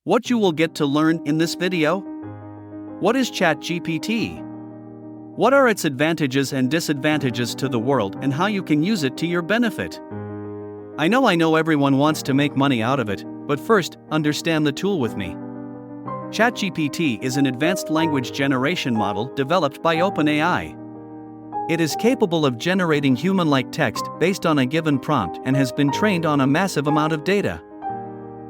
What you will get to learn in this video? What is ChatGPT? What are its advantages and disadvantages to the world and how you can use it to your benefit? I know everyone wants to make money out of it, but first, understand the tool with me. ChatGPT is an advanced language generation model developed by OpenAI. It is capable of generating human-like text based on a given prompt and has been trained on a massive amount of data.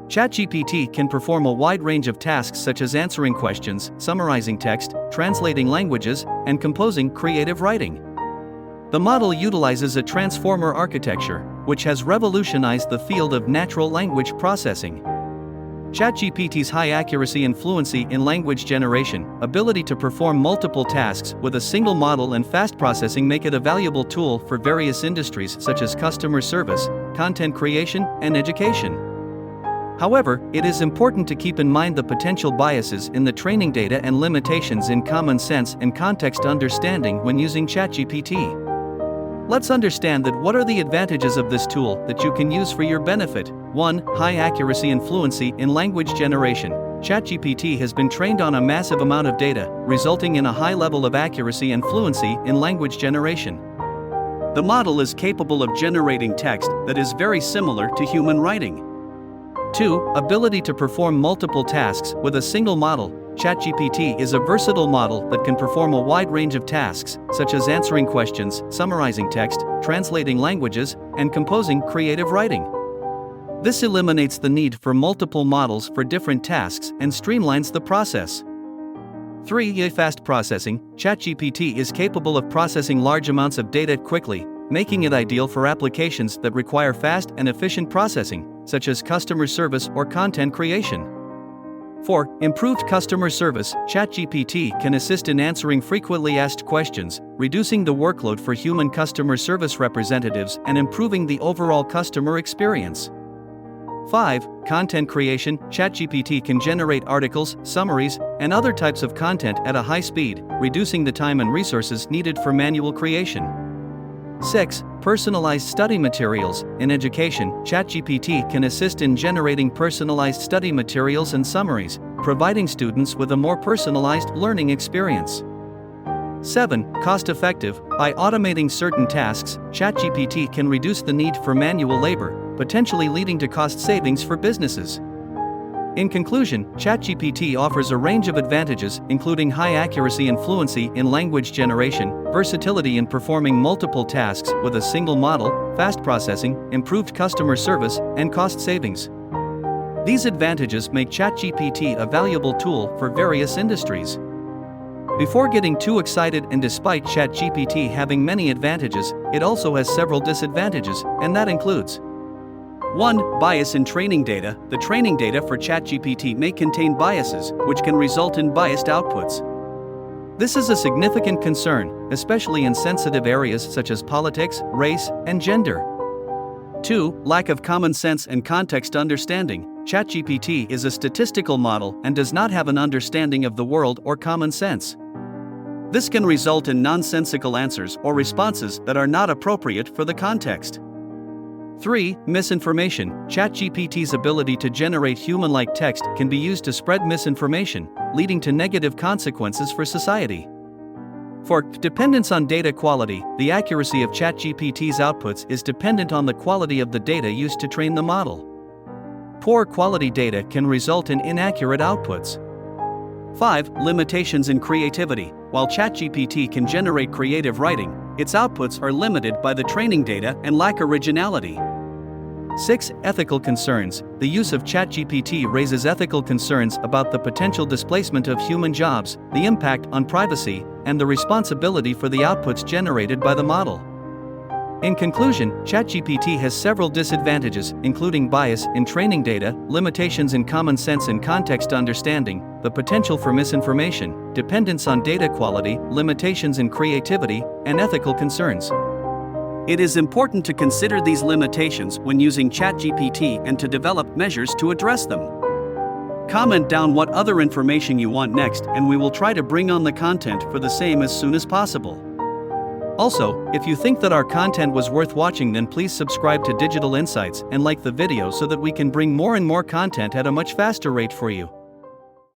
ChatGPT can perform a wide range of tasks such as answering questions, summarizing text, translating languages, and composing creative writing. The model utilizes a transformer architecture, which has revolutionized the field of natural language processing. ChatGPT's high accuracy and fluency in language generation, ability to perform multiple tasks with a single model, and fast processing make it a valuable tool for various industries such as customer service, content creation, and education. However, it is important to keep in mind the potential biases in the training data and limitations in common sense and context understanding when using ChatGPT. Let's understand that what are the advantages of this tool that you can use for your benefit. 1. High accuracy and fluency in language generation. ChatGPT has been trained on a massive amount of data, resulting in a high level of accuracy and fluency in language generation. The model is capable of generating text that is very similar to human writing. 2. Ability to perform multiple tasks with a single model. ChatGPT is a versatile model that can perform a wide range of tasks, such as answering questions, summarizing text, translating languages, and composing creative writing. This eliminates the need for multiple models for different tasks and streamlines the process. 3. Fast processing. ChatGPT is capable of processing large amounts of data quickly, making it ideal for applications that require fast and efficient processing, such as customer service or content creation. 4. Improved customer service. ChatGPT can assist in answering frequently asked questions, reducing the workload for human customer service representatives and improving the overall customer experience. 5. Content creation. ChatGPT can generate articles, summaries, and other types of content at a high speed, reducing the time and resources needed for manual creation. 6. Personalized study materials. In education, ChatGPT can assist in generating personalized study materials and summaries, providing students with a more personalized learning experience. 7. Cost-effective. By automating certain tasks, ChatGPT can reduce the need for manual labor, potentially leading to cost savings for businesses. In conclusion, ChatGPT offers a range of advantages, including high accuracy and fluency in language generation, versatility in performing multiple tasks with a single model, fast processing, improved customer service, and cost savings. These advantages make ChatGPT a valuable tool for various industries. Before getting too excited, and despite ChatGPT having many advantages, it also has several disadvantages, and that includes 1. Bias in training data. The training data for ChatGPT may contain biases, which can result in biased outputs. This is a significant concern, especially in sensitive areas such as politics, race, and gender. 2. Lack of common sense and context understanding. ChatGPT is a statistical model and does not have an understanding of the world or common sense. This can result in nonsensical answers or responses that are not appropriate for the context. 3. Misinformation. ChatGPT's ability to generate human-like text can be used to spread misinformation, leading to negative consequences for society. 4. Dependence on data quality. The accuracy of ChatGPT's outputs is dependent on the quality of the data used to train the model. Poor quality data can result in inaccurate outputs. 5. Limitations in creativity. While ChatGPT can generate creative writing, its outputs are limited by the training data and lack originality. 6. Ethical concerns. The use of ChatGPT raises ethical concerns about the potential displacement of human jobs, the impact on privacy, and the responsibility for the outputs generated by the model. In conclusion, ChatGPT has several disadvantages, including bias in training data, limitations in common sense and context understanding, the potential for misinformation, dependence on data quality, limitations in creativity, and ethical concerns. It is important to consider these limitations when using ChatGPT and to develop measures to address them. Comment down what other information you want next, and we will try to bring on the content for the same as soon as possible. Also, if you think that our content was worth watching, then please subscribe to Digital Insights and like the video so that we can bring more and more content at a much faster rate for you.